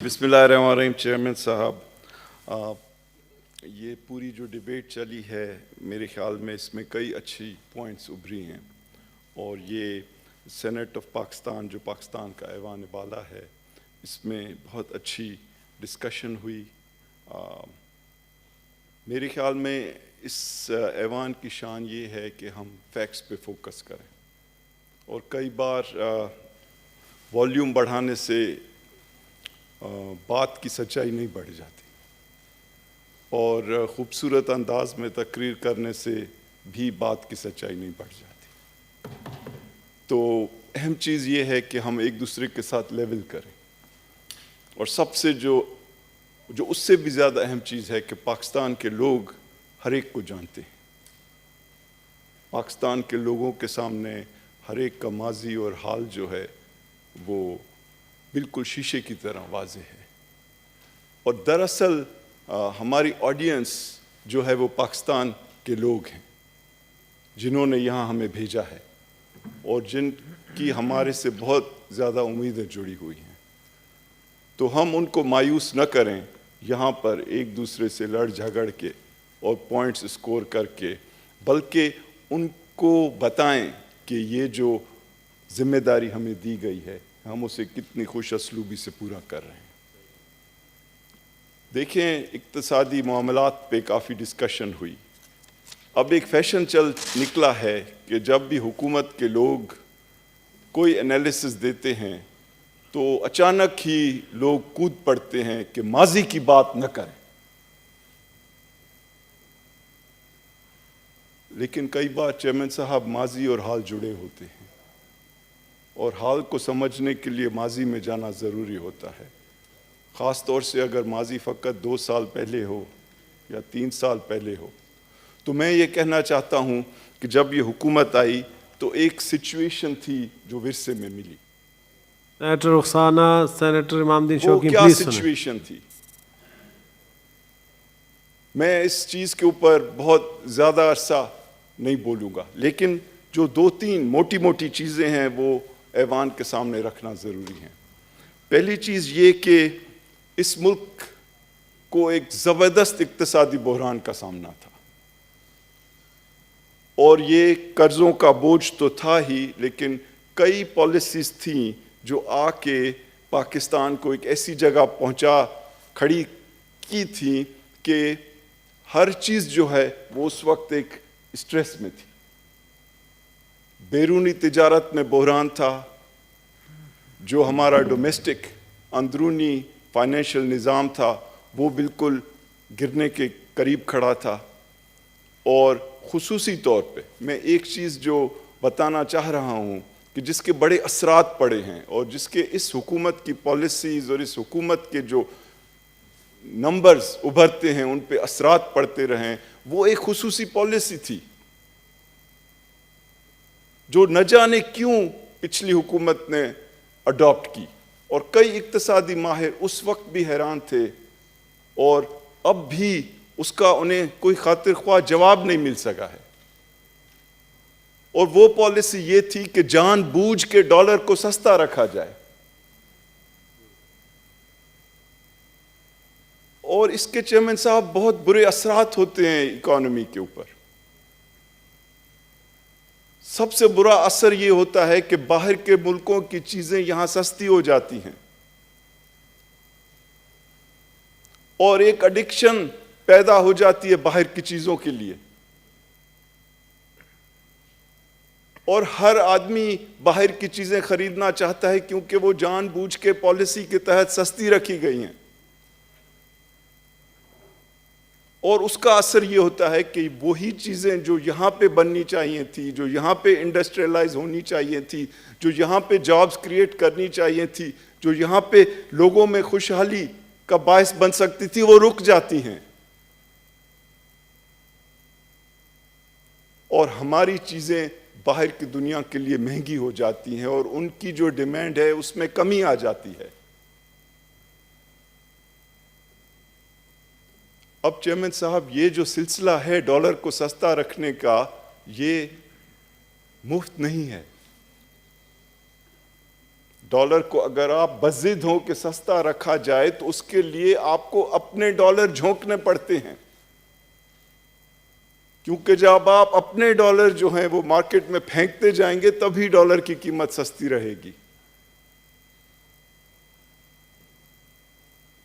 بسم اللہ الرحمن الرحیم۔ چیئرمین صاحب، یہ پوری جو ڈیبیٹ چلی ہے میرے خیال میں اس میں کئی اچھی پوائنٹس ابھری ہیں، اور یہ سینٹ آف پاکستان جو پاکستان کا ایوان بالا ہے اس میں بہت اچھی ڈسکشن ہوئی۔ میرے خیال میں اس ایوان کی شان یہ ہے کہ ہم فیکٹس پہ فوکس کریں، اور کئی بار والیوم بڑھانے سے بات کی سچائی نہیں بڑھ جاتی، اور خوبصورت انداز میں تقریر کرنے سے بھی بات کی سچائی نہیں بڑھ جاتی۔ تو اہم چیز یہ ہے کہ ہم ایک دوسرے کے ساتھ لیول کریں، اور سب سے جو اس سے بھی زیادہ اہم چیز ہے کہ پاکستان کے لوگ ہر ایک کو جانتے ہیں۔ پاکستان کے لوگوں کے سامنے ہر ایک کا ماضی اور حال جو ہے وہ بالکل شیشے کی طرح واضح ہے، اور دراصل ہماری آڈینس جو ہے وہ پاکستان کے لوگ ہیں جنہوں نے یہاں ہمیں بھیجا ہے، اور جن کی ہمارے سے بہت زیادہ امیدیں جڑی ہوئی ہیں۔ تو ہم ان کو مایوس نہ کریں یہاں پر ایک دوسرے سے لڑ جھگڑ کے اور پوائنٹس اسکور کر کے، بلکہ ان کو بتائیں کہ یہ جو ذمہ داری ہمیں دی گئی ہے ہم اسے کتنی خوش اسلوبی سے پورا کر رہے ہیں۔ دیکھیں، اقتصادی معاملات پہ کافی ڈسکشن ہوئی۔ اب ایک فیشن چل نکلا ہے کہ جب بھی حکومت کے لوگ کوئی انالیسس دیتے ہیں تو اچانک ہی لوگ کود پڑتے ہیں کہ ماضی کی بات نہ کریں، لیکن کئی بار چیئرمین صاحب ماضی اور حال جڑے ہوتے ہیں، اور حال کو سمجھنے کے لیے ماضی میں جانا ضروری ہوتا ہے، خاص طور سے اگر ماضی فقط 2 سال پہلے ہو یا 3 سال پہلے ہو۔ تو میں یہ کہنا چاہتا ہوں کہ جب یہ حکومت آئی تو ایک سچویشن تھی جو ورثے میں ملی۔ سینیٹر رخسانہ، سینیٹر امام الدین وہ شوقی، کیا پلیز سنیں۔ سچویشن تھی؟ میں اس چیز کے اوپر بہت زیادہ عرصہ نہیں بولوں گا، لیکن جو 2-3 موٹی چیزیں ہیں وہ ایوان کے سامنے رکھنا ضروری ہیں۔ پہلی چیز یہ کہ اس ملک کو ایک زبردست اقتصادی بحران کا سامنا تھا، اور یہ قرضوں کا بوجھ تو تھا ہی، لیکن کئی پالیسیز تھیں جو آ کے پاکستان کو ایک ایسی جگہ کھڑی کی تھیں کہ ہر چیز جو ہے وہ اس وقت ایک اسٹریس میں تھی۔ بیرونی تجارت میں بحران تھا، جو ہمارا ڈومیسٹک اندرونی فائنینشیل نظام تھا وہ بالکل گرنے کے قریب کھڑا تھا، اور خصوصی طور پہ میں ایک چیز جو بتانا چاہ رہا ہوں کہ جس کے بڑے اثرات پڑے ہیں، اور جس کے اس حکومت کی پالیسیز اور اس حکومت کے جو نمبرز ابھرتے ہیں ان پہ اثرات پڑتے رہیں، وہ ایک خصوصی پالیسی تھی جو نہ جانے کیوں پچھلی حکومت نے اڈاپٹ کی، اور کئی اقتصادی ماہر اس وقت بھی حیران تھے، اور اب بھی اس کا انہیں کوئی خاطر خواہ جواب نہیں مل سکا ہے۔ اور وہ پالیسی یہ تھی کہ جان بوجھ کے ڈالر کو سستا رکھا جائے، اور اس کے چیئرمین صاحب بہت برے اثرات ہوتے ہیں اکانومی کے اوپر۔ سب سے برا اثر یہ ہوتا ہے کہ باہر کے ملکوں کی چیزیں یہاں سستی ہو جاتی ہیں، اور ایک ایڈکشن پیدا ہو جاتی ہے باہر کی چیزوں کے لیے، اور ہر آدمی باہر کی چیزیں خریدنا چاہتا ہے کیونکہ وہ جان بوجھ کے پالیسی کے تحت سستی رکھی گئی ہیں، اور اس کا اثر یہ ہوتا ہے کہ وہی چیزیں جو یہاں پہ بننی چاہیے تھی، جو یہاں پہ انڈسٹریلائز ہونی چاہیے تھی، جو یہاں پہ جابز کریٹ کرنی چاہیے تھی، جو یہاں پہ لوگوں میں خوشحالی کا باعث بن سکتی تھی، وہ رک جاتی ہیں، اور ہماری چیزیں باہر کی دنیا کے لیے مہنگی ہو جاتی ہیں، اور ان کی جو ڈیمانڈ ہے اس میں کمی آ جاتی ہے۔ اب چیئرمین صاحب، یہ جو سلسلہ ہے ڈالر کو سستا رکھنے کا، یہ مفت نہیں ہے۔ ڈالر کو اگر آپ بضد ہوں کہ سستا رکھا جائے تو اس کے لیے آپ کو اپنے ڈالر جھونکنے پڑتے ہیں، کیونکہ جب آپ اپنے ڈالر جو ہیں وہ مارکیٹ میں پھینکتے جائیں گے تبھی ڈالر کی قیمت سستی رہے گی.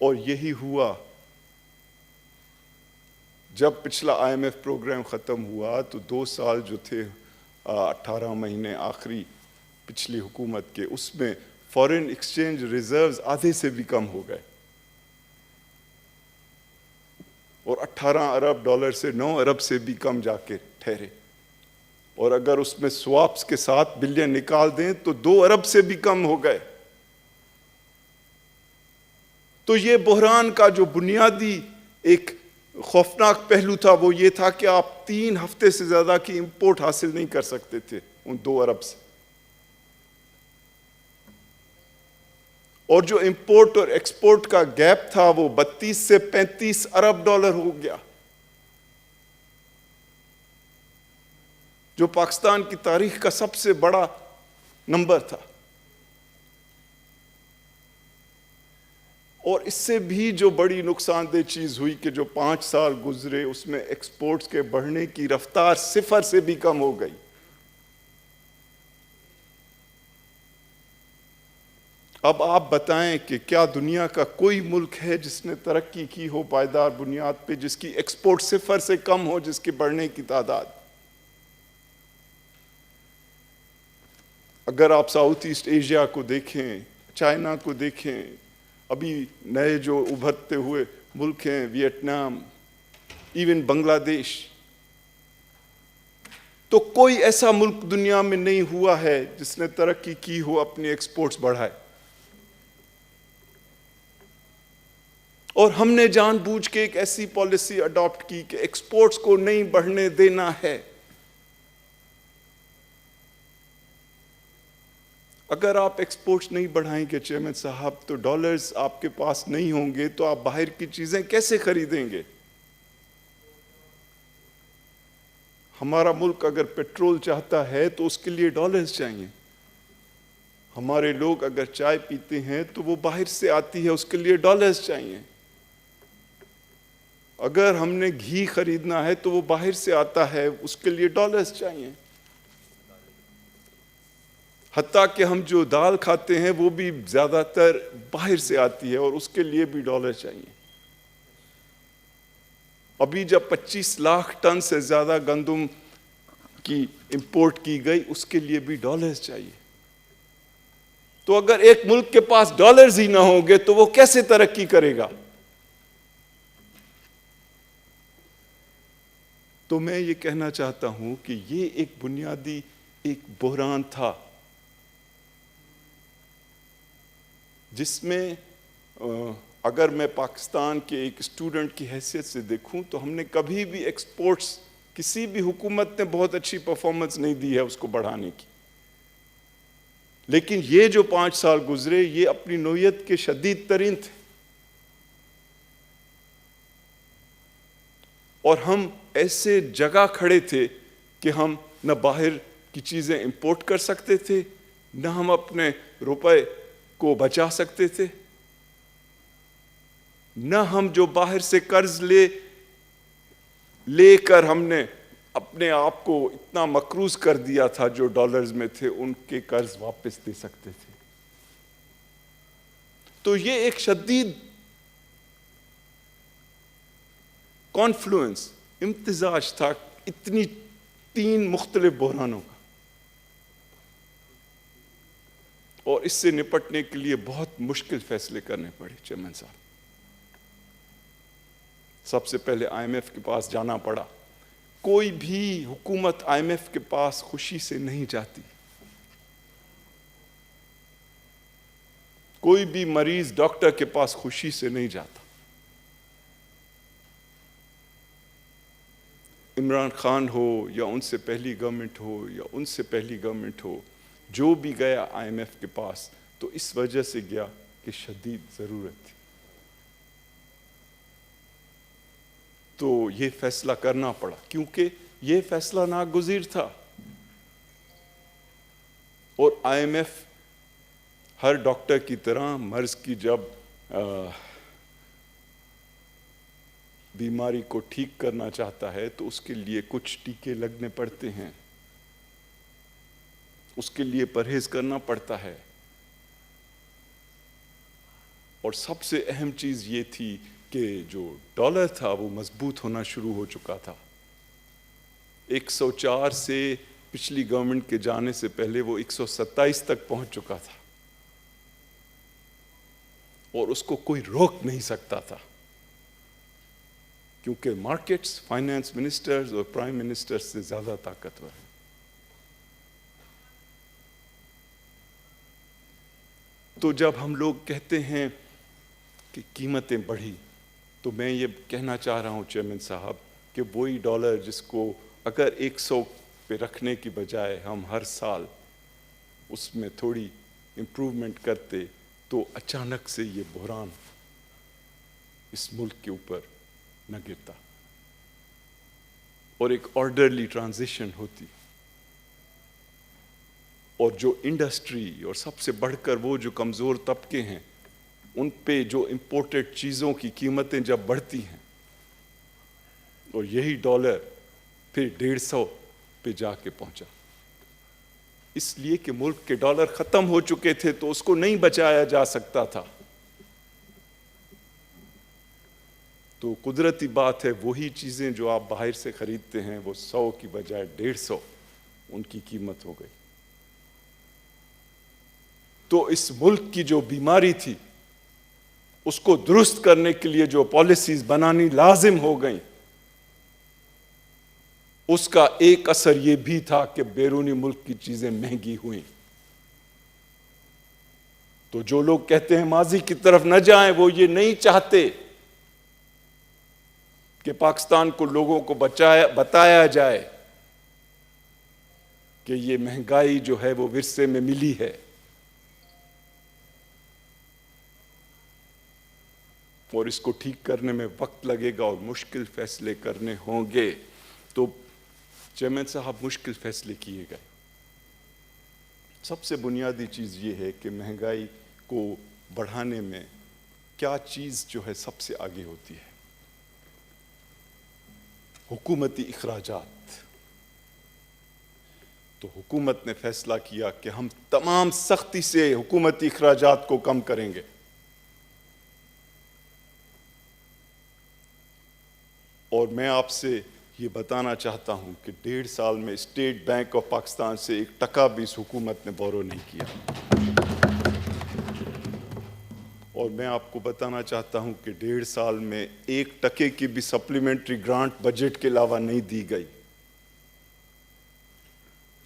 اور یہی ہوا جب پچھلا آئی ایم ایف پروگرام ختم ہوا تو 2 سال جو تھے 18 مہینے آخری پچھلی حکومت کے، اس میں فارن ایکسچینج ریزروز آدھے سے بھی کم ہو گئے اور 18 ارب ڈالر سے 9 ارب سے بھی کم جا کے ٹھہرے، اور اگر اس میں سواپس کے ساتھ بلین نکال دیں تو 2 ارب سے بھی کم ہو گئے. تو یہ بحران کا جو بنیادی ایک خوفناک پہلو تھا وہ یہ تھا کہ آپ 3 ہفتے سے زیادہ کی امپورٹ حاصل نہیں کر سکتے تھے ان 2 ارب سے، اور جو امپورٹ اور ایکسپورٹ کا گیپ تھا وہ 32 سے 35 ارب ڈالر ہو گیا، جو پاکستان کی تاریخ کا سب سے بڑا نمبر تھا. اور اس سے بھی جو بڑی نقصان دہ چیز ہوئی کہ جو 5 سال گزرے اس میں ایکسپورٹس کے بڑھنے کی رفتار 0 سے بھی کم ہو گئی. اب آپ بتائیں کہ کیا دنیا کا کوئی ملک ہے جس نے ترقی کی ہو پائیدار بنیاد پہ، جس کی ایکسپورٹ 0 سے کم ہو، جس کے بڑھنے کی تعداد؟ اگر آپ ساؤتھ ایسٹ ایشیا کو دیکھیں، چائنا کو دیکھیں، ابھی نئے جو ابھرتے ہوئے ملک ہیں، ویتنام، ایون بنگلہ دیش، تو کوئی ایسا ملک دنیا میں نہیں ہوا ہے جس نے ترقی کی ہو، اپنی ایکسپورٹس بڑھائے. اور ہم نے جان بوجھ کے ایک ایسی پالیسی اڈاپٹ کی کہ ایکسپورٹس کو نہیں بڑھنے دینا ہے. اگر آپ ایکسپورٹس نہیں بڑھائیں گے چیئرمین صاحب تو ڈالرز آپ کے پاس نہیں ہوں گے تو آپ باہر کی چیزیں کیسے خریدیں گے؟ ہمارا ملک اگر پیٹرول چاہتا ہے تو اس کے لیے ڈالرز چاہیے. ہمارے لوگ اگر چائے پیتے ہیں تو وہ باہر سے آتی ہے، اس کے لیے ڈالرز چاہیے. اگر ہم نے گھی خریدنا ہے تو وہ باہر سے آتا ہے، اس کے لیے ڈالرز چاہیے. حتیٰ کہ ہم جو دال کھاتے ہیں وہ بھی زیادہ تر باہر سے آتی ہے اور اس کے لیے بھی ڈالر چاہیے. ابھی جب 25 لاکھ ٹن سے زیادہ گندم کی امپورٹ کی گئی، اس کے لیے بھی ڈالرز چاہیے. تو اگر ایک ملک کے پاس ڈالرز ہی نہ ہوں گے تو وہ کیسے ترقی کرے گا؟ تو میں یہ کہنا چاہتا ہوں کہ یہ ایک بنیادی ایک بحران تھا جس میں اگر میں پاکستان کے ایک اسٹوڈنٹ کی حیثیت سے دیکھوں تو ہم نے کبھی بھی ایکسپورٹس، کسی بھی حکومت نے بہت اچھی پرفارمنس نہیں دی ہے اس کو بڑھانے کی. لیکن یہ جو 5 سال گزرے یہ اپنی نوعیت کے شدید ترین تھے، اور ہم ایسے جگہ کھڑے تھے کہ ہم نہ باہر کی چیزیں امپورٹ کر سکتے تھے، نہ ہم اپنے روپے کو بچا سکتے تھے، نہ ہم جو باہر سے قرض لے کر ہم نے اپنے آپ کو اتنا مقروض کر دیا تھا جو ڈالرز میں تھے ان کے قرض واپس دے سکتے تھے. تو یہ ایک شدید کانفلوئنس، امتزاج تھا اتنی 3 مختلف بحرانوں کا، اور اس سے نپٹنے کے لیے بہت مشکل فیصلے کرنے پڑے چیئرمین صاحب. سب سے پہلے آئی ایم ایف کے پاس جانا پڑا. کوئی بھی حکومت آئی ایم ایف کے پاس خوشی سے نہیں جاتی. کوئی بھی مریض ڈاکٹر کے پاس خوشی سے نہیں جاتا. عمران خان ہو یا ان سے پہلی گورنمنٹ ہو یا ان سے پہلی گورنمنٹ ہو، جو بھی گیا آئی ایم ایف کے پاس تو اس وجہ سے گیا کہ شدید ضرورت تھی. تو یہ فیصلہ کرنا پڑا کیونکہ یہ فیصلہ ناگزیر تھا، اور آئی ایم ایف ہر ڈاکٹر کی طرح مرض کی جب بیماری کو ٹھیک کرنا چاہتا ہے تو اس کے لیے کچھ ٹیکے لگنے پڑتے ہیں، اس کے لیے پرہیز کرنا پڑتا ہے، اور سب سے اہم چیز یہ تھی کہ جو ڈالر تھا وہ مضبوط ہونا شروع ہو چکا تھا۔ 104 سے پچھلی گورنمنٹ کے جانے سے پہلے وہ 127 تک پہنچ چکا تھا، اور اس کو کوئی روک نہیں سکتا تھا، کیونکہ مارکیٹس فائنانس منسٹرز اور پرائم منسٹر سے زیادہ طاقتور ہیں۔ تو جب ہم لوگ کہتے ہیں کہ قیمتیں بڑھی، تو میں یہ کہنا چاہ رہا ہوں چیئرمین صاحب کہ وہی ڈالر جس کو اگر 100 پہ رکھنے کی بجائے ہم ہر سال اس میں تھوڑی امپروومنٹ کرتے تو اچانک سے یہ بحران اس ملک کے اوپر نہ گرتا اور ایک آرڈرلی ٹرانزیشن ہوتی، اور جو انڈسٹری اور سب سے بڑھ کر وہ جو کمزور طبقے ہیں ان پہ جو امپورٹڈ چیزوں کی قیمتیں جب بڑھتی ہیں، اور یہی ڈالر پھر 150 پہ جا کے پہنچا، اس لیے کہ ملک کے ڈالر ختم ہو چکے تھے تو اس کو نہیں بچایا جا سکتا تھا۔ تو قدرتی بات ہے وہی چیزیں جو آپ باہر سے خریدتے ہیں وہ 100 کی بجائے 150 ان کی قیمت ہو گئی۔ تو اس ملک کی جو بیماری تھی اس کو درست کرنے کے لیے جو پالیسیز بنانی لازم ہو گئیں، اس کا ایک اثر یہ بھی تھا کہ بیرونی ملک کی چیزیں مہنگی ہوئیں۔ تو جو لوگ کہتے ہیں ماضی کی طرف نہ جائیں، وہ یہ نہیں چاہتے کہ پاکستان کو لوگوں کو بتایا جائے کہ یہ مہنگائی جو ہے وہ ورثے میں ملی ہے، اور اس کو ٹھیک کرنے میں وقت لگے گا اور مشکل فیصلے کرنے ہوں گے۔ تو چیئرمین صاحب مشکل فیصلے کیے گئے۔ سب سے بنیادی چیز یہ ہے کہ مہنگائی کو بڑھانے میں کیا چیز جو ہے سب سے آگے ہوتی ہے؟ حکومتی اخراجات۔ تو حکومت نے فیصلہ کیا کہ ہم تمام سختی سے حکومتی اخراجات کو کم کریں گے، اور میں آپ سے یہ بتانا چاہتا ہوں کہ 1.5 سال میں اسٹیٹ بینک آف پاکستان سے 1 ٹکا بھی اس حکومت نے بورو نہیں کیا، اور میں آپ کو بتانا چاہتا ہوں کہ 1.5 سال میں 1 ٹکے کی بھی سپلیمنٹری گرانٹ بجٹ کے علاوہ نہیں دی گئی،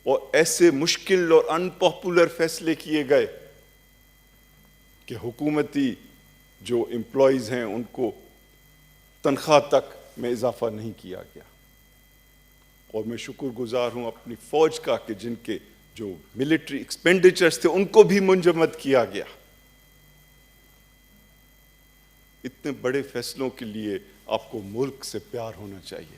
اور ایسے مشکل اور ان پاپولر فیصلے کیے گئے کہ حکومتی جو امپلائیز ہیں ان کو تنخواہ تک میں اضافہ نہیں کیا گیا، اور میں شکر گزار ہوں اپنی فوج کا کہ جن کے جو ملٹری ایکسپینڈیچرز تھے ان کو بھی منجمد کیا گیا۔ اتنے بڑے فیصلوں کے لیے آپ کو ملک سے پیار ہونا چاہیے،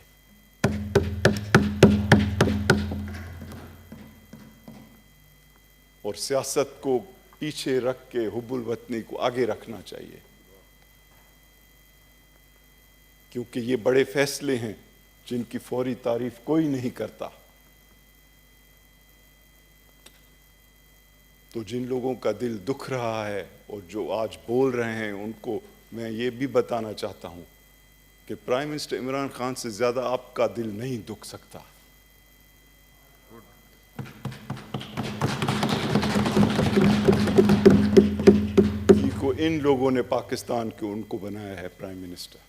اور سیاست کو پیچھے رکھ کے حب الوطنی کو آگے رکھنا چاہیے، کیونکہ یہ بڑے فیصلے ہیں جن کی فوری تعریف کوئی نہیں کرتا۔ تو جن لوگوں کا دل دکھ رہا ہے اور جو آج بول رہے ہیں ان کو میں یہ بھی بتانا چاہتا ہوں کہ پرائم منسٹر عمران خان سے زیادہ آپ کا دل نہیں دکھ سکتا، کو ان لوگوں نے پاکستان کے ان کو بنایا ہے پرائم منسٹر،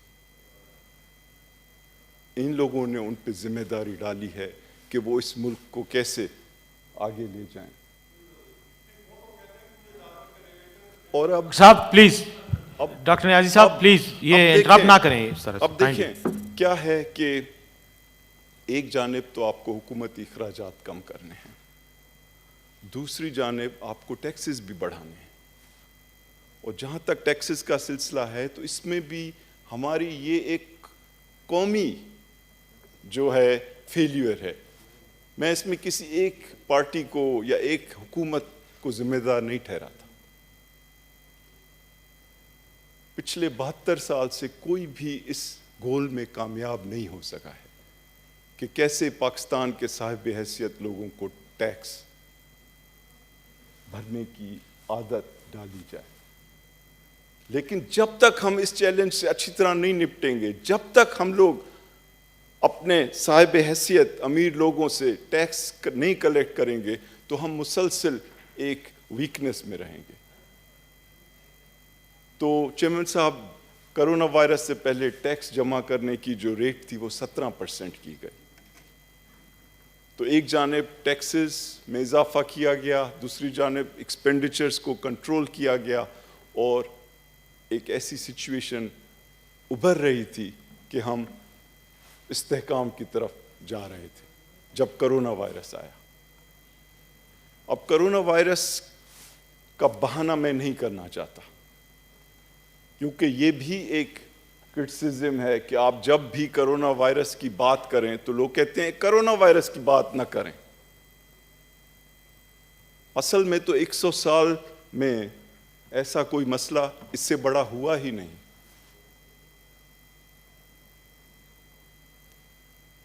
ان لوگوں نے ان پہ ذمہ داری ڈالی ہے کہ وہ اس ملک کو کیسے آگے لے جائیں۔ اور اب صاحب پلیز، ڈاکٹر نیازی صاحب پلیز یہ انٹرپٹ نہ کریں اس طرح سے۔ اب دیکھیں کیا ہے کہ ایک جانب تو آپ کو حکومتی اخراجات کم کرنے ہیں، دوسری جانب آپ کو ٹیکسز بھی بڑھانے ہیں، اور جہاں تک ٹیکسز کا سلسلہ ہے تو اس میں بھی ہماری یہ ایک قومی جو ہے فیلیور ہے۔ میں اس میں کسی ایک پارٹی کو یا ایک حکومت کو ذمہ دار نہیں ٹھہراتا، پچھلے 72 سال سے کوئی بھی اس گول میں کامیاب نہیں ہو سکا ہے کہ کیسے پاکستان کے صاحب حیثیت لوگوں کو ٹیکس بھرنے کی عادت ڈالی جائے. لیکن جب تک ہم اس چیلنج سے اچھی طرح نہیں نپٹیں گے، جب تک ہم لوگ اپنے صاحب حیثیت امیر لوگوں سے ٹیکس نہیں کلیکٹ کریں گے تو ہم مسلسل ایک ویکنس میں رہیں گے. تو چیئرمین صاحب، کرونا وائرس سے پہلے ٹیکس جمع کرنے کی جو ریٹ تھی وہ 17% کی گئی. تو ایک جانب ٹیکسز میں اضافہ کیا گیا، دوسری جانب ایکسپینڈیچرز کو کنٹرول کیا گیا، اور ایک ایسی سچویشن ابھر رہی تھی کہ ہم استحکام کی طرف جا رہے تھے جب کرونا وائرس آیا. اب کرونا وائرس کا بہانہ میں نہیں کرنا چاہتا، کیونکہ یہ بھی ایک کرٹیسزم ہے کہ آپ جب بھی کرونا وائرس کی بات کریں تو لوگ کہتے ہیں کرونا وائرس کی بات نہ کریں. اصل میں تو 100 سال میں ایسا کوئی مسئلہ اس سے بڑا ہوا ہی نہیں.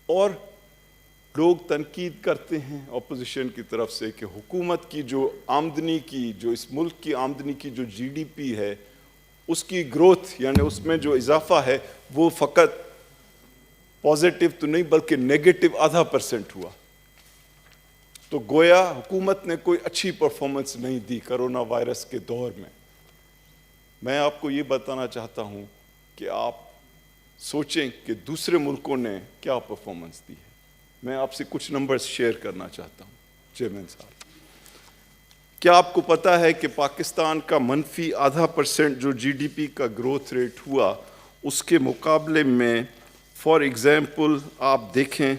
اور لوگ تنقید کرتے ہیں اپوزیشن کی طرف سے کہ حکومت کی جو آمدنی کی، جو اس ملک کی آمدنی کی جو جی ڈی پی ہے، اس کی گروتھ یعنی اس میں جو اضافہ ہے وہ فقط پازیٹیو تو نہیں بلکہ نیگیٹو 0.5% ہوا. تو گویا حکومت نے کوئی اچھی پرفارمنس نہیں دی کرونا وائرس کے دور میں. میں آپ کو یہ بتانا چاہتا ہوں کہ آپ سوچیں کہ دوسرے ملکوں نے کیا پرفارمنس دی ہے. میں آپ سے کچھ نمبرز شیئر کرنا چاہتا ہوں چیئرمین صاحب. کیا آپ کو پتہ ہے کہ پاکستان کا منفی 0.5% جو جی ڈی پی کا گروتھ ریٹ ہوا، اس کے مقابلے میں فار ایگزامپل آپ دیکھیں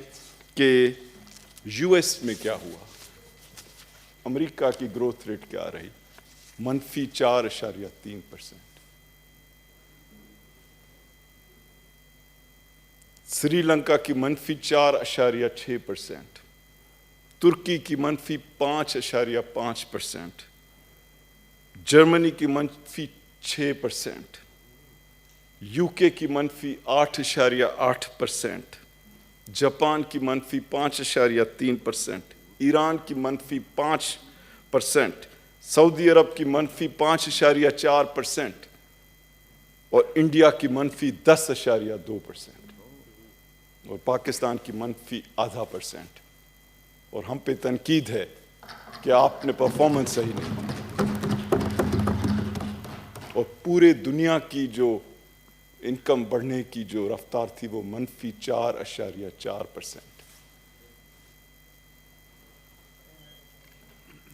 کہ یو ایس میں کیا ہوا، امریکہ کی گروتھ ریٹ کیا رہی، منفی 4.3%. سری لنکا کی منفی 4.6%، ترکی کی منفی 5.5%، جرمنی کی منفی 6%، یو کے کی منفی 8.8%، جاپان کی منفی 5.3%، ایران کی منفی 5%، سعودی عرب کی منفی 5.4% اور انڈیا کی منفی 10.2%، اور پاکستان کی منفی 0.5%. اور ہم پہ تنقید ہے کہ آپ نے پرفارمنس صحیح نہیں. اور پورے دنیا کی جو انکم بڑھنے کی جو رفتار تھی وہ منفی 4.4%.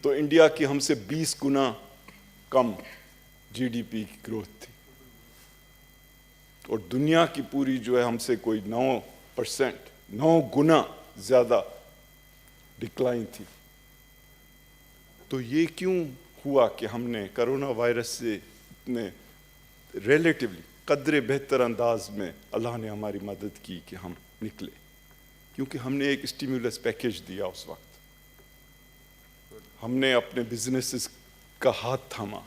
تو انڈیا کی ہم سے 20 گنا کم جی ڈی پی کی گروتھ تھی، اور دنیا کی پوری جو ہے ہم سے کوئی 9 گنا زیادہ ڈکلائن تھی. تو یہ کیوں ہوا کہ ہم نے کرونا وائرس سے اتنے ریلیٹیولی قدرے بہتر انداز میں اللہ نے ہماری مدد کی کہ ہم نکلے؟ کیونکہ ہم نے ایک اسٹیمیولس پیکیج دیا. اس وقت ہم نے اپنے بزنسز کا ہاتھ تھاما.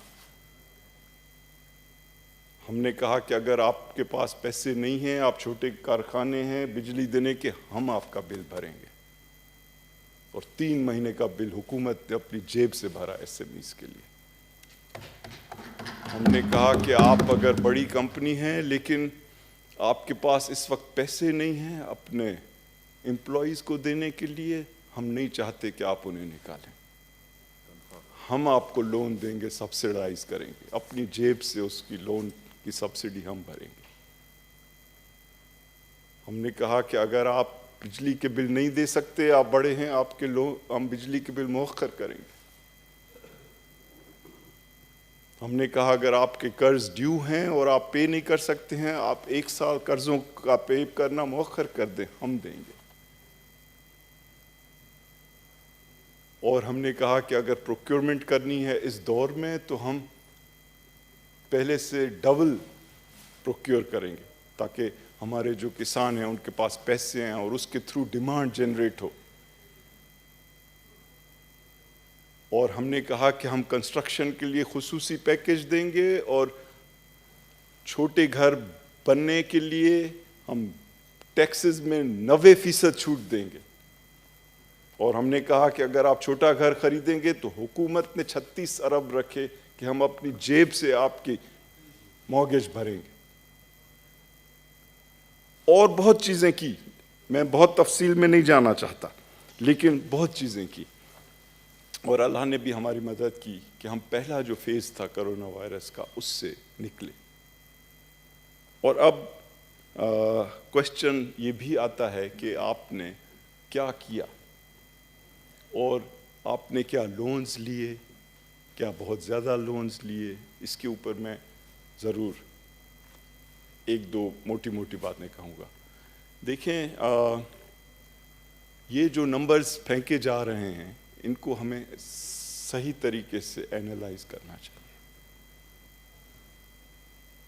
ہم نے کہا کہ اگر آپ کے پاس پیسے نہیں ہیں، آپ چھوٹے کارخانے ہیں بجلی دینے کے، ہم آپ کا بل بھریں گے. اور 3 مہینے کا بل حکومت نے اپنی جیب سے بھرا ایس ایم ایز کے لیے. ہم نے کہا کہ آپ اگر بڑی کمپنی ہیں لیکن آپ کے پاس اس وقت پیسے نہیں ہیں اپنے امپلائیز کو دینے کے لیے، ہم نہیں چاہتے کہ آپ انہیں نکالیں. ہم آپ کو لون دیں گے، سبسیڈائز کریں گے، اپنی جیب سے اس کی لون کی سبسڈی ہم بھریں گے. ہم نے کہا کہ اگر آپ بجلی کے بل نہیں دے سکتے، آپ بڑے ہیں، آپ کے ہم بجلی کے بل مؤخر کریں گے. ہم نے کہا اگر آپ کے قرض ڈیو ہیں اور آپ پے نہیں کر سکتے ہیں، آپ 1 سال قرضوں کا پے کرنا مؤخر کر دیں، ہم دیں گے. اور ہم نے کہا کہ اگر پروکیورمنٹ کرنی ہے اس دور میں تو ہم پہلے سے ڈبل پروکیور کریں گے تاکہ ہمارے جو کسان ہیں ان کے پاس پیسے ہیں اور اس کے تھرو ڈیمانڈ جنریٹ ہو. اور ہم نے کہا کہ ہم کنسٹرکشن کے لیے خصوصی پیکیج دیں گے اور چھوٹے گھر بننے کے لیے ہم ٹیکسز میں 90% چھوٹ دیں گے، اور ہم نے کہا کہ اگر آپ چھوٹا گھر خریدیں گے تو حکومت نے 36 ارب رکھے کہ ہم اپنی جیب سے آپ کی مورگیج بھریں گے، اور بہت چیزیں کی. میں بہت تفصیل میں نہیں جانا چاہتا، لیکن بہت چیزیں کی، اور اللہ نے بھی ہماری مدد کی کہ ہم پہلا جو فیز تھا کرونا وائرس کا اس سے نکلے. اور اب کوشچن یہ بھی آتا ہے کہ آپ نے کیا کیا، اور آپ نے کیا لونز لیے، کیا بہت زیادہ لونز لیے. اس کے اوپر میں ضرور ایک دو موٹی موٹی باتیں کہوں گا. دیکھیں، یہ جو نمبرز پھینکے جا رہے ہیں ان کو ہمیں صحیح طریقے سے اینالائز کرنا چاہیے.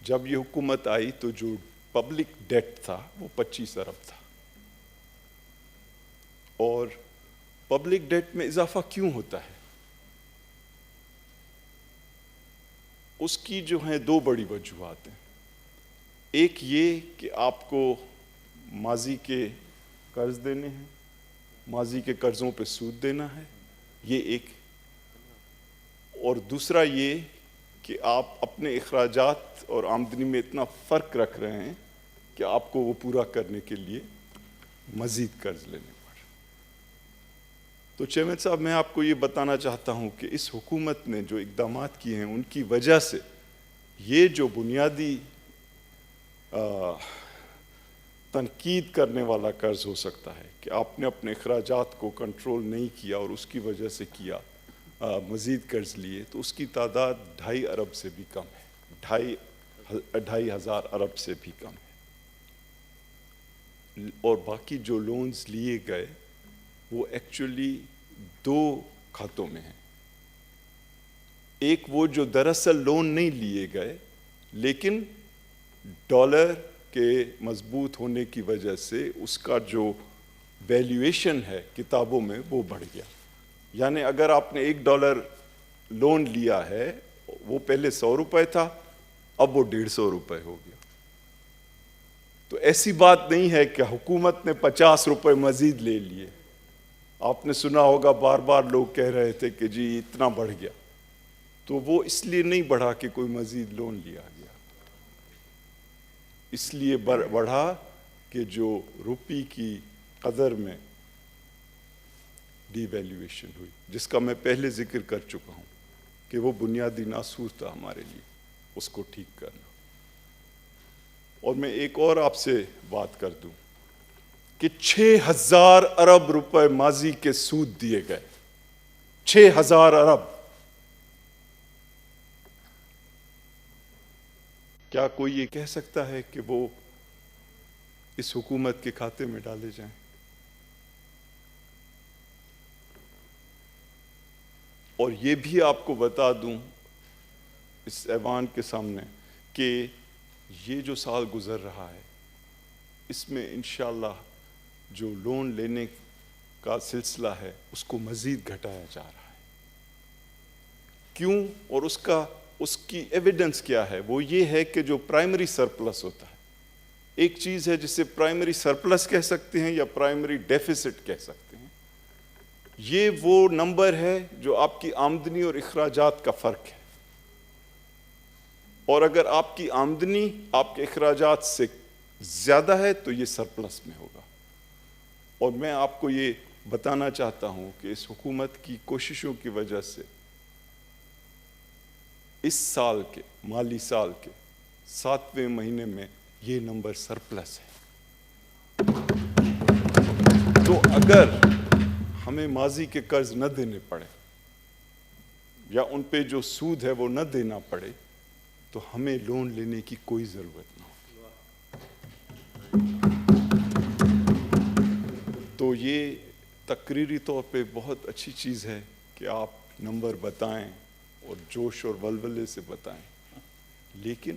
جب یہ حکومت آئی تو جو پبلک ڈیٹ تھا وہ 25 ارب تھا، اور پبلک ڈیٹ میں اضافہ کیوں ہوتا ہے؟ اس کی جو ہیں دو بڑی وجوہات ہیں. ایک یہ کہ آپ کو ماضی کے قرض دینے ہیں، ماضی کے قرضوں پہ سود دینا ہے، یہ ایک. اور دوسرا یہ کہ آپ اپنے اخراجات اور آمدنی میں اتنا فرق رکھ رہے ہیں کہ آپ کو وہ پورا کرنے کے لیے مزید قرض لینے پڑے. تو چیئرمین صاحب، میں آپ کو یہ بتانا چاہتا ہوں کہ اس حکومت نے جو اقدامات کیے ہیں ان کی وجہ سے یہ جو بنیادی تنقید کرنے والا قرض ہو سکتا ہے کہ آپ نے اپنے اخراجات کو کنٹرول نہیں کیا اور اس کی وجہ سے کیا مزید قرض لیے، تو اس کی تعداد 2.5 ارب سے بھی کم ہے، 2,500 ارب سے بھی کم ہے. اور باقی جو لونز لیے گئے وہ ایکچولی 2 کھاتوں میں ہیں. ایک وہ جو دراصل لون نہیں لیے گئے، لیکن ڈالر کے مضبوط ہونے کی وجہ سے اس کا جو ویلیویشن ہے کتابوں میں وہ بڑھ گیا. یعنی اگر آپ نے $1 لون لیا ہے، وہ پہلے 100 روپے تھا، اب وہ 150 روپے ہو گیا. تو ایسی بات نہیں ہے کہ حکومت نے 50 روپے مزید لے لیے. آپ نے سنا ہوگا بار بار لوگ کہہ رہے تھے کہ جی اتنا بڑھ گیا، تو وہ اس لیے نہیں بڑھا کہ کوئی مزید لون لیا گیا، اس لیے بڑھا کہ جو روپی کی قدر میں ڈی ویلیویشن ہوئی، جس کا میں پہلے ذکر کر چکا ہوں کہ وہ بنیادی ناسور تھا ہمارے لیے، اس کو ٹھیک کرنا. اور میں ایک اور آپ سے بات کر دوں کہ 6,000 ارب روپے ماضی کے سود دیے گئے. 6,000 ارب. کیا کوئی یہ کہہ سکتا ہے کہ وہ اس حکومت کے کھاتے میں ڈالے جائیں؟ اور یہ بھی آپ کو بتا دوں اس ایوان کے سامنے کہ یہ جو سال گزر رہا ہے اس میں انشاءاللہ جو لون لینے کا سلسلہ ہے اس کو مزید گھٹایا جا رہا ہے. کیوں؟ اور اس کی ایویڈنس کیا ہے؟ وہ یہ ہے کہ جو پرائمری سرپلس ہوتا ہے، ایک چیز ہے جسے پرائمری سرپلس کہہ سکتے ہیں یا پرائمری ڈیفیسٹ کہہ سکتے ہیں. یہ وہ نمبر ہے جو آپ کی آمدنی اور اخراجات کا فرق ہے، اور اگر آپ کی آمدنی آپ کے اخراجات سے زیادہ ہے تو یہ سرپلس میں ہوگا. اور میں آپ کو یہ بتانا چاہتا ہوں کہ اس حکومت کی کوششوں کی وجہ سے اس سال کے مالی سال کے 7ویں مہینے میں یہ نمبر سرپلس ہے. تو اگر ہمیں ماضی کے قرض نہ دینے پڑے یا ان پہ جو سود ہے وہ نہ دینا پڑے تو ہمیں لون لینے کی کوئی ضرورت نہ ہوگی. تو یہ تقریری طور پہ بہت اچھی چیز ہے کہ آپ نمبر بتائیں اور جوش اور ولولے سے بتائیں، لیکن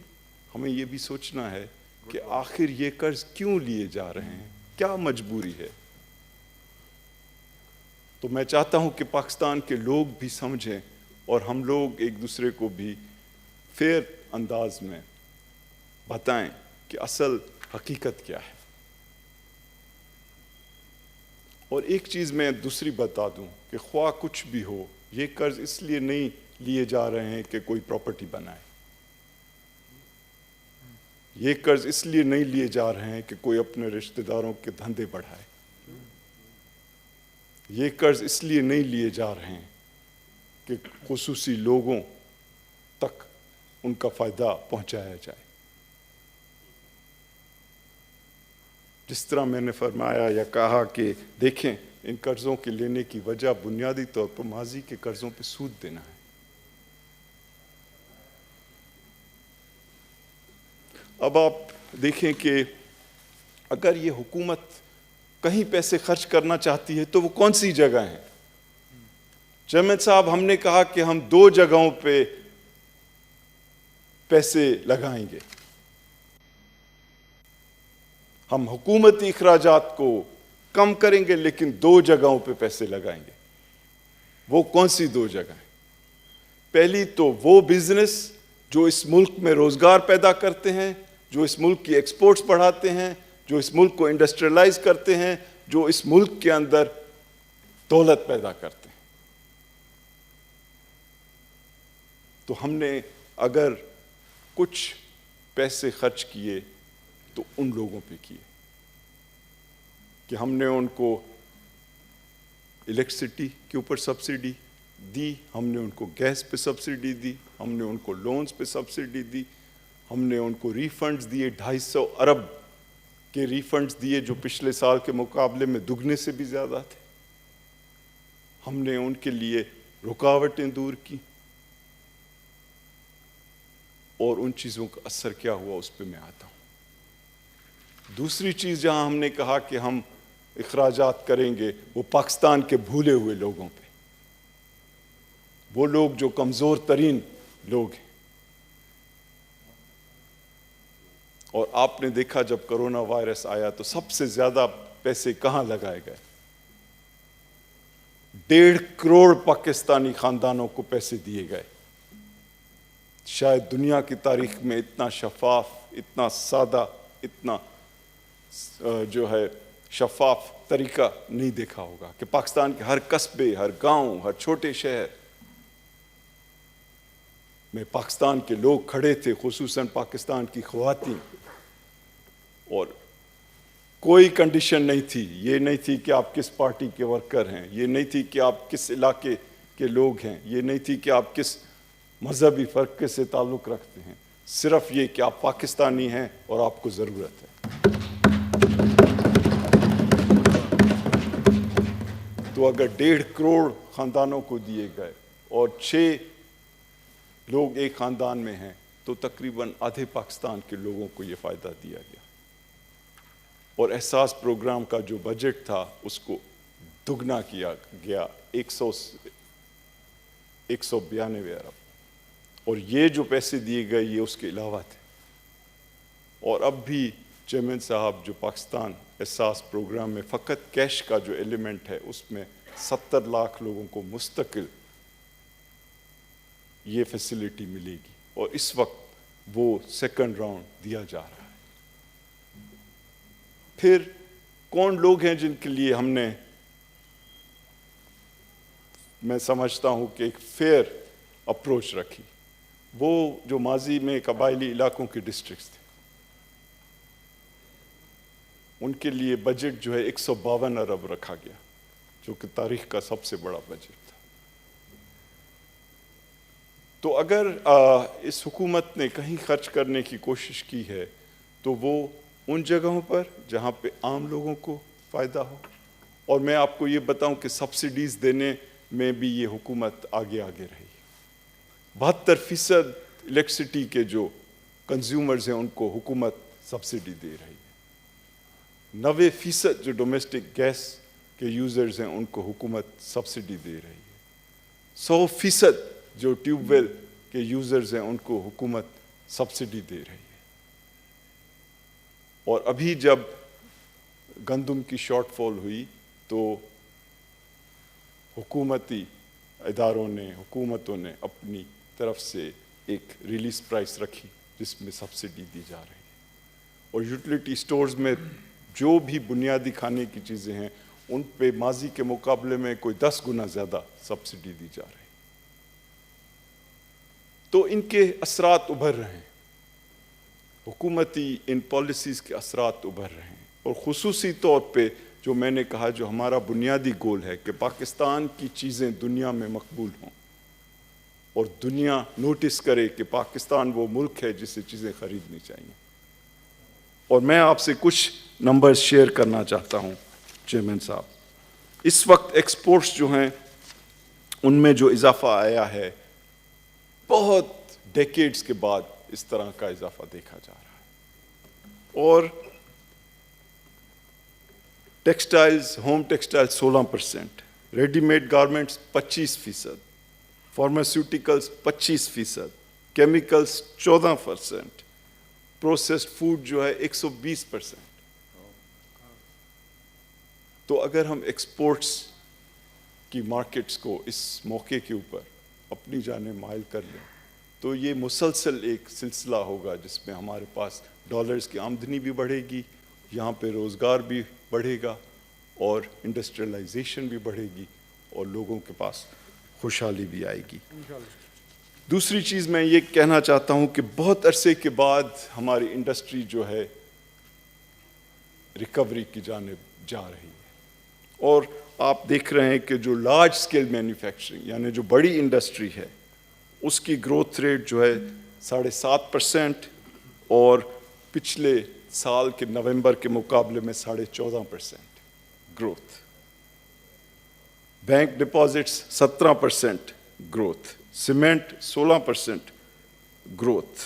ہمیں یہ بھی سوچنا ہے کہ آخر یہ قرض کیوں لیے جا رہے ہیں، کیا مجبوری ہے. تو میں چاہتا ہوں کہ پاکستان کے لوگ بھی سمجھیں اور ہم لوگ ایک دوسرے کو بھی فیئر انداز میں بتائیں کہ اصل حقیقت کیا ہے. اور ایک چیز میں دوسری بتا دوں کہ خواہ کچھ بھی ہو، یہ قرض اس لیے نہیں لیے جا رہے ہیں کہ کوئی پراپرٹی بنائے. یہ قرض اس لیے نہیں لیے جا رہے ہیں کہ کوئی اپنے رشتہ داروں کے دھندے بڑھائے. یہ قرض اس لیے نہیں لیے جا رہے ہیں کہ خصوصی لوگوں تک ان کا فائدہ پہنچایا جائے. جس طرح میں نے فرمایا یا کہا کہ دیکھیں ان قرضوں کے لینے کی وجہ بنیادی طور پر ماضی کے قرضوں پہ سود دینا ہے. اب آپ دیکھیں کہ اگر یہ حکومت کہیں پیسے خرچ کرنا چاہتی ہے تو وہ کون سی جگہ ہیں؟ چیئرمین صاحب، ہم نے کہا کہ ہم 2 جگہوں پہ پیسے لگائیں گے. ہم حکومتی اخراجات کو کم کریں گے لیکن 2 جگہوں پہ پیسے لگائیں گے. وہ کون سی 2 جگہیں؟ پہلی تو وہ بزنس جو اس ملک میں روزگار پیدا کرتے ہیں، جو اس ملک کی ایکسپورٹس بڑھاتے ہیں، جو اس ملک کو انڈسٹریلائز کرتے ہیں، جو اس ملک کے اندر دولت پیدا کرتے ہیں. تو ہم نے اگر کچھ پیسے خرچ کیے تو ان لوگوں پہ کیے کہ ہم نے ان کو الیکٹرسٹی کے اوپر سبسڈی دی، ہم نے ان کو گیس پہ سبسڈی دی، ہم نے ان کو لونز پہ سبسڈی دی، ہم نے ان کو ریفنڈز دیے. 250 ارب کے ریفنڈز دیے جو پچھلے سال کے مقابلے میں دگنے سے بھی زیادہ تھے. ہم نے ان کے لیے رکاوٹیں دور کی. اور ان چیزوں کا اثر کیا ہوا اس پہ میں آتا ہوں. دوسری چیز جہاں ہم نے کہا کہ ہم اخراجات کریں گے وہ پاکستان کے بھولے ہوئے لوگوں پہ، وہ لوگ جو کمزور ترین لوگ ہیں. اور آپ نے دیکھا جب کرونا وائرس آیا تو سب سے زیادہ پیسے کہاں لگائے گئے؟ 1.5 کروڑ پاکستانی خاندانوں کو پیسے دیے گئے. شاید دنیا کی تاریخ میں اتنا شفاف، اتنا سادہ، اتنا جو ہے شفاف طریقہ نہیں دیکھا ہوگا کہ پاکستان کے ہر قصبے، ہر گاؤں، ہر چھوٹے شہر میں پاکستان کے لوگ کھڑے تھے، خصوصاً پاکستان کی خواتین. اور کوئی کنڈیشن نہیں تھی. یہ نہیں تھی کہ آپ کس پارٹی کے ورکر ہیں، یہ نہیں تھی کہ آپ کس علاقے کے لوگ ہیں، یہ نہیں تھی کہ آپ کس مذہبی فرقے سے تعلق رکھتے ہیں. صرف یہ کہ آپ پاکستانی ہیں اور آپ کو ضرورت ہے. تو اگر 1.5 کروڑ خاندانوں کو دیے گئے اور 6 لوگ ایک خاندان میں ہیں تو تقریباً آدھے پاکستان کے لوگوں کو یہ فائدہ دیا گیا. اور احساس پروگرام کا جو بجٹ تھا اس کو دگنا کیا گیا 192 ارب. اور یہ جو پیسے دیے گئے یہ اس کے علاوہ تھے. اور اب بھی چیئرمین صاحب جو پاکستان احساس پروگرام میں فقط کیش کا جو ایلیمنٹ ہے اس میں 70 لاکھ لوگوں کو مستقل یہ فیسلٹی ملے گی. اور اس وقت وہ 2nd راؤنڈ دیا جا رہا ہے. پھر کون لوگ ہیں جن کے لیے ہم نے، میں سمجھتا ہوں کہ ایک فیئر اپروچ رکھی؟ وہ جو ماضی میں قبائلی علاقوں کے ڈسٹرکٹس تھے ان کے لیے بجٹ جو ہے 152 ارب رکھا گیا جو کہ تاریخ کا سب سے بڑا بجٹ تھا. تو اگر اس حکومت نے کہیں خرچ کرنے کی کوشش کی ہے تو وہ ان جگہوں پر جہاں پہ عام لوگوں کو فائدہ ہو. اور میں آپ کو یہ بتاؤں کہ سبسڈیز دینے میں بھی یہ حکومت آگے رہی. 72% الیکٹرسٹی کے جو کنزیومرز ہیں ان کو حکومت سبسڈی دے رہی ہے. 90% جو ڈومیسٹک گیس کے یوزرز ہیں ان کو حکومت سبسڈی دے رہی ہے. 100% جو ٹیوب ویل کے یوزرز ہیں ان کو حکومت سبسڈی دے رہی ہے. اور ابھی جب گندم کی شارٹ فال ہوئی تو حکومتی اداروں نے، حکومتوں نے اپنی طرف سے ایک ریلیز پرائس رکھی جس میں سبسڈی دی جا رہی ہے، اور یوٹیلیٹی سٹورز میں جو بھی بنیادی کھانے کی چیزیں ہیں ان پہ ماضی کے مقابلے میں کوئی 10 گنا زیادہ سبسڈی دی جا رہی ہے۔ تو ان کے اثرات ابھر رہے ہیں، حکومتی ان پالیسیز کے اثرات ابھر رہے ہیں، اور خصوصی طور پہ جو میں نے کہا جو ہمارا بنیادی گول ہے کہ پاکستان کی چیزیں دنیا میں مقبول ہوں اور دنیا نوٹس کرے کہ پاکستان وہ ملک ہے جس سے چیزیں خریدنی چاہیے۔ اور میں آپ سے کچھ نمبرز شیئر کرنا چاہتا ہوں چیئرمین صاحب۔ اس وقت ایکسپورٹس جو ہیں ان میں جو اضافہ آیا ہے بہت ڈیکیڈز کے بعد اس طرح کا اضافہ دیکھا جا رہا ہے، اور textiles, home textile 16%، ready made garments 25%، pharmaceuticals 25%، chemicals 14%، processed food جو ہے 120%۔ تو اگر ہم ایکسپورٹس کی مارکیٹس کو اس موقع کے اوپر اپنی جانب مائل کر لیں تو یہ مسلسل ایک سلسلہ ہوگا جس میں ہمارے پاس ڈالرز کی آمدنی بھی بڑھے گی، یہاں پہ روزگار بھی بڑھے گا اور انڈسٹریلائزیشن بھی بڑھے گی اور لوگوں کے پاس خوشحالی بھی آئے گی۔ دوسری چیز میں یہ کہنا چاہتا ہوں کہ بہت عرصے کے بعد ہماری انڈسٹری جو ہے ریکوری کی جانب جا رہی ہے، اور آپ دیکھ رہے ہیں کہ جو لارج سکیل مینوفیکچرنگ یعنی جو بڑی انڈسٹری ہے اس کی گروتھ ریٹ جو ہے 7.5%، اور پچھلے سال کے نومبر کے مقابلے میں 14.5% growth. Bank deposits 17% growth, cement 16% growth,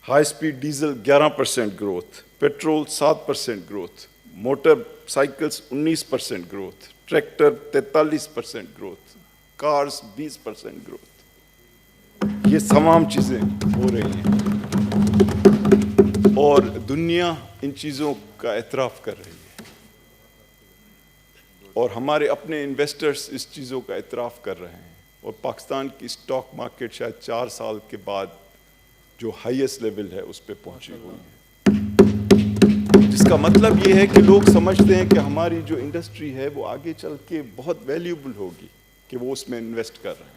high speed diesel 11% growth, petrol 7% growth, motor cycles 19% growth, tractor 43% growth, cars 20% growth. یہ تمام چیزیں ہو رہی ہیں اور دنیا ان چیزوں کا اعتراف کر رہی ہے، اور ہمارے اپنے انویسٹرز اس چیزوں کا اعتراف کر رہے ہیں، اور پاکستان کی اسٹاک مارکیٹ شاید 4 سال کے بعد جو ہائیسٹ لیول ہے اس پہ پہنچی ہوئی ہے، جس کا مطلب یہ ہے کہ لوگ سمجھتے ہیں کہ ہماری جو انڈسٹری ہے وہ آگے چل کے بہت ویلیوبل ہوگی کہ وہ اس میں انویسٹ کر رہے ہیں۔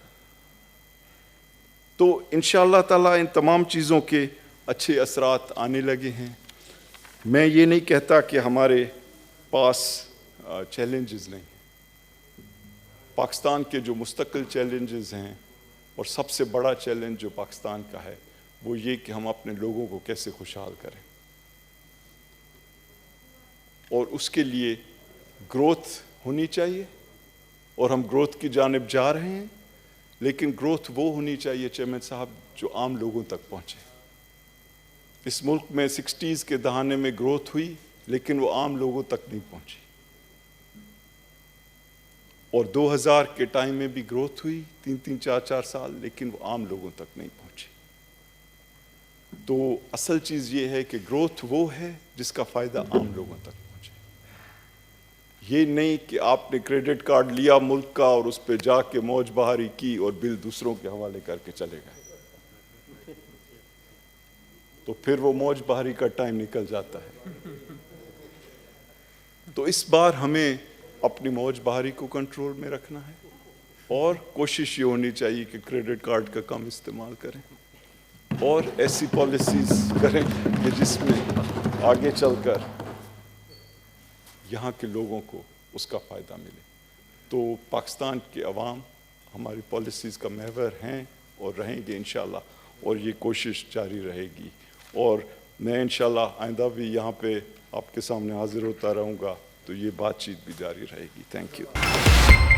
تو انشاءاللہ تعالیٰ ان تمام چیزوں کے اچھے اثرات آنے لگے ہیں۔ میں یہ نہیں کہتا کہ ہمارے پاس چیلنجز نہیں ہیں، پاکستان کے جو مستقل چیلنجز ہیں، اور سب سے بڑا چیلنج جو پاکستان کا ہے وہ یہ کہ ہم اپنے لوگوں کو کیسے خوشحال کریں، اور اس کے لیے گروتھ ہونی چاہیے، اور ہم گروتھ کی جانب جا رہے ہیں، لیکن گروتھ وہ ہونی چاہیے چیئرمین صاحب جو عام لوگوں تک پہنچے۔ اس ملک میں 60s کے دہانے میں گروتھ ہوئی لیکن وہ عام لوگوں تک نہیں پہنچی، اور 2000 کے ٹائم میں بھی گروتھ ہوئی 3-4 سال، لیکن وہ عام لوگوں تک نہیں پہنچی۔ تو اصل چیز یہ ہے کہ گروتھ وہ ہے جس کا فائدہ عام لوگوں تک پہنچے، یہ نہیں کہ آپ نے کریڈٹ کارڈ لیا ملک کا اور اس پہ جا کے موج بہاری کی اور بل دوسروں کے حوالے کر کے چلے گئے، تو پھر وہ موج بہاری کا ٹائم نکل جاتا ہے۔ تو اس بار ہمیں اپنی موج بہاری کو کنٹرول میں رکھنا ہے، اور کوشش یہ ہونی چاہیے کہ کریڈٹ کارڈ کا کم استعمال کریں اور ایسی پالیسیز کریں کہ جس میں آگے چل کر یہاں کے لوگوں کو اس کا فائدہ ملے۔ تو پاکستان کے عوام ہماری پالیسیز کا محور ہیں اور رہیں گے انشاءاللہ، اور یہ کوشش جاری رہے گی، اور میں انشاءاللہ آئندہ بھی یہاں پہ آپ کے سامنے حاضر ہوتا رہوں گا، تو یہ بات چیت بھی جاری رہے گی۔ Thank you.